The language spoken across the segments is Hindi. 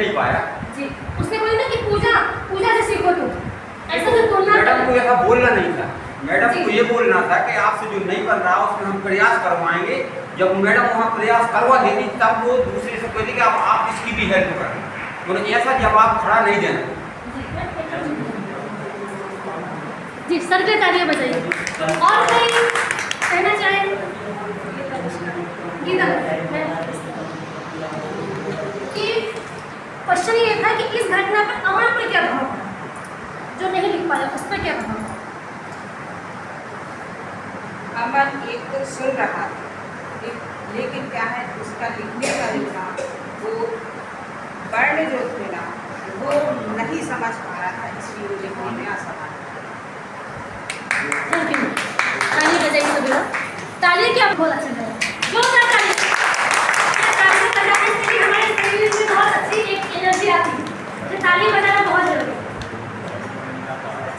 नहीं पाया जी। उसने बोला ना कि पूजा पूजा से सीखो तुम, ऐसा तो बोलना। मैडम को ऐसा बोलना नहीं था, मैडम को ये बोलना था कि आपसे जो नहीं बन रहा उसमें हम प्रयास करवाएंगे। जब मैडम वहाँ प्रयास करवा देती तब वो दूसरे से कहती कि आप इसकी भी हेल्प करें, मतलब ऐसा जवाब खड़ा नहीं देना। जी सर के तालियां बजाइए। और कोई कहना चाहे? गीता कि क्वेश्चन ये था कि इस घटना पर अमन पर क्या प्रभाव पड़ा, जो नहीं लिख पाया उस पर क्या प्रभाव पड़ा? अमन एक तो सुन रहा था, लेकिन क्या है उसका लिखने का विधान वो वर्ण जो थे ना वो नहीं समझ पा रहा था, इसलिए वो लिखने में असमर्थ। Thank you. ताली बजाइए सभी लोग। ताली क्या बहुत अच्छा लगा, जोरदार ताली। ताली बजाने से हमारे शरीर में बहुत अच्छी एक एनर्जी आती है, तो ताली बजाना बहुत जरूरी है।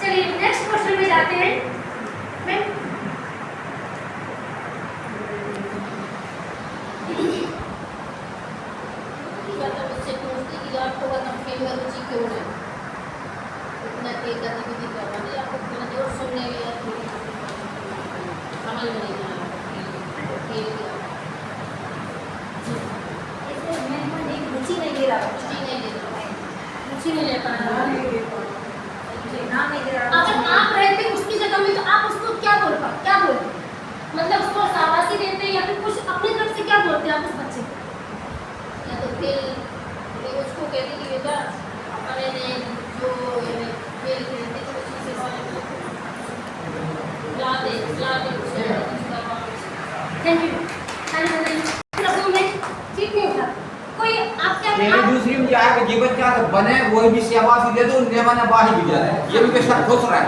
चलिए नेक्स्ट क्वेश्चन में जाते हैं। मैं आपको खेल में रुचि क्यों है, इतना तेज गतिविधि करवाने आपको जोर सुनने में समझ में नहीं आया खेल रुचि नहीं ले रहा, रुचि नहीं ले पा रहा। अगर आप रहते उसकी जगह में तो आप उसको क्या बोलते, मतलब उसको शाबाशी देते या फिर कुछ अपनी तरफ से क्या बोलते आप उस बच्चे को? या तो खेल उसको कहते कि बेटा अपने ने जो खेल खेलते थे उसी से थैंक यू। ठीक नहीं था कोई आप क्या दूसरी में जाए कि बच्चा तो बने वो भी शाबाशी दे दो, ने बने बाही भी जाए, ये भी बेशक खुश रहा है।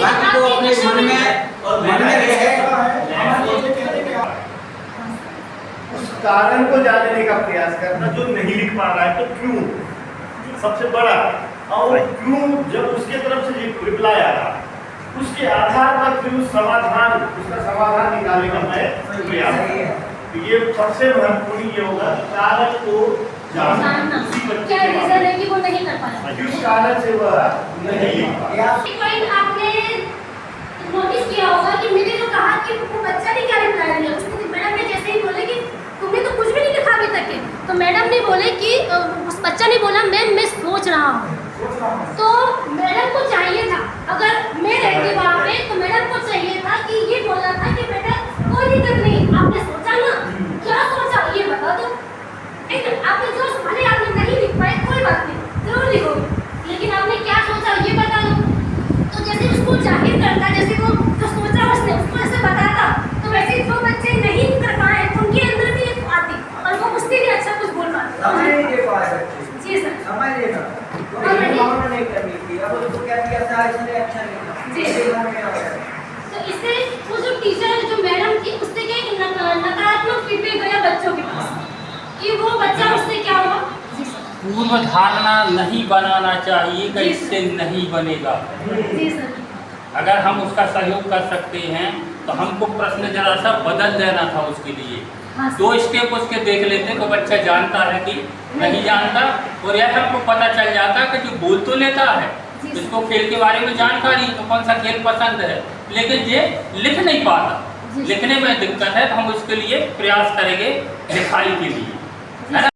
बाकी तो अपने मन में रहे उस कारण को जानने का प्रयास करना जो नहीं लिख पा रहा है, तो क्यों सबसे बड़ा, और क्यों जब उसके तरफ से रिप्लाई आ रहा उसके आधार पर फिर उसका समाधान निकालने का मैं प्रयास करूं। ये सबसे महत्वपूर्ण ये होगा कि कारण को जानना, क्या रीजन है कि वो नहीं कर पाया, किस कारण से वह नहीं लिख पाया। आपने नोटिस किया होगा कि मैंने जो कहा कि वो बच्चा ने क्या रिप्लाई दिया, उसको मैडम ने जैसे ही बोले कि तुमने तो कुछ भी नहीं लिखा अभी तक के, तो मैडम ने बोले कि उस बच्चा ने बोला मैम मैं सोच रहा हूँ। तो मैडम को चाहिए था, अगर मैं रहती वहाँ पे तो मैडम को चाहिए था कि ये बोलना था कि बेटा कोई दिक्कत नहीं, आपने सोचा ना, क्या सोचा ये बता दो। एक आपने जो भले आपने नहीं लिख पाए कोई बात नहीं, जरूर लिखोगे, लेकिन आपने क्या सोचा ये बता दो। तो जैसे उसको जाहिर करता, जैसे वो जो सोचा उसने उसको ऐसे बताता, तो वैसे जो बच्चे नहीं कर पाए उनके अंदर भी एक आती और वो उससे भी अच्छा कुछ बोल पाते। समझ नहीं पाए बच्चे, जी सर समझ लेगा नहीं करनी थी, अब उसको क्या किया था इसने अच्छा नहीं जी। किया। तो इससे वो जो टीचर जो मैडम थी उससे क्या एक नकारात्मक फीडबैक गया बच्चों के पास कि वो बच्चा उससे क्या हुआ। जी सर। पूर्व धारणा नहीं बनाना चाहिए कि इससे नहीं बनेगा। जी सर। अगर हम उसका सहयोग कर सकते हैं तो हमको प्रश्न जरा सा बदल देना था उसके लिए। हाँ, 2 स्टेप उसके देख लेते तो बच्चा जानता है कि नहीं जानता, और यह हमको पता चल जाता कि जो बोल तो लेता है, इसको खेल के बारे में जानकारी तो कौन सा खेल पसंद है, लेकिन ये लिख नहीं पाता, लिखने में दिक्कत है, तो हम उसके लिए प्रयास करेंगे लिखाई के लिए।